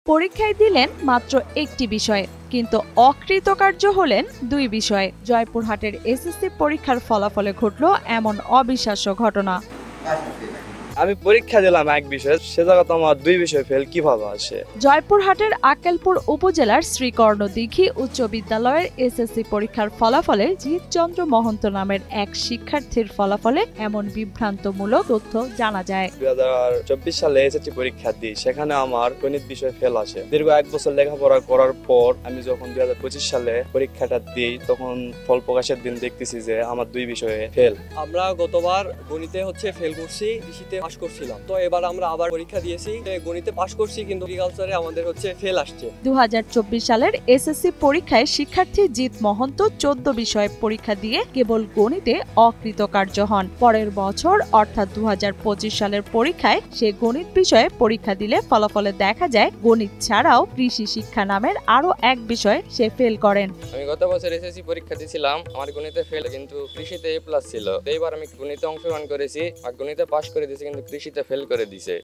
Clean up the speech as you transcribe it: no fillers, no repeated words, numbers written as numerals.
পরীক্ষায় দিলেন মাত্র একটি বিষয়, কিন্তু অকৃতকার্য হলেন দুই বিষয়ে। জয়পুরহাটের এসএসসি পরীক্ষার ফলাফলে ঘটল এমন অবিশ্বাস্য ঘটনা। আমি পরীক্ষা দিলাম এক বিষয়ে, সে জায়গাতে আমার দুই বিষয় ফেল কিভাবে আসে? জয়পুরহাটের আক্কেলপুর উপজেলার শ্রীকর্ণ দীঘি উচ্চ বিদ্যালয়ের এসএসসি পরীক্ষার ফলাফলে জিৎচন্দ্র মহন্ত নামের এক শিক্ষার্থীর ফলাফলে এমন বিভ্রান্তমূলক তথ্য জানা যায়। 2024 সালে এসএসসি পরীক্ষা দিই, সেখানে আমার গণিত বিষয় ফেল আসে। দীর্ঘ এক বছর লেখাপড়া করার পর আমি যখন 2025 সালে পরীক্ষাটা দিই, তখন ফল প্রকাশের দিন দেখতেছি যে আমার দুই বিষয়ে ফেল। আমরা গতবার গণিতে ফেল করছি, কৃষিতে পাস করছিলাম। তো এবার আমরা আবার পরীক্ষা দিয়েছি, গণিতে পাস করছি কিন্তু এগ্রিকালচারে আমাদের ফেল আসছে। 2024 সালের এসএসসি পরীক্ষায় শিক্ষার্থী জিৎ মহন্ত 14 বিষয়ে পরীক্ষা দিয়ে কেবল গণিতে অকৃতকার্য হন। পরের বছর অর্থাৎ 2025 সালের পরীক্ষায় সে গণিত বিষয়ে পরীক্ষা দিলে ফলাফলে দেখা যায় গণিত ছাড়াও কৃষি শিক্ষা নামের আরো এক বিষয়ে সে ফেল করেন। আমি গত বছর এসএসসি পরীক্ষা দিয়েছিলাম, আমার গণিতে ফেল কিন্তু কৃষিতে এ প্লাস ছিল। এইবার আমি গণিতে অংশগ্রহণ করেছি আর গণিতে পাস করে দিয়েছি, কিন্তু কৃষিতে ফেল করে দিয়েছে।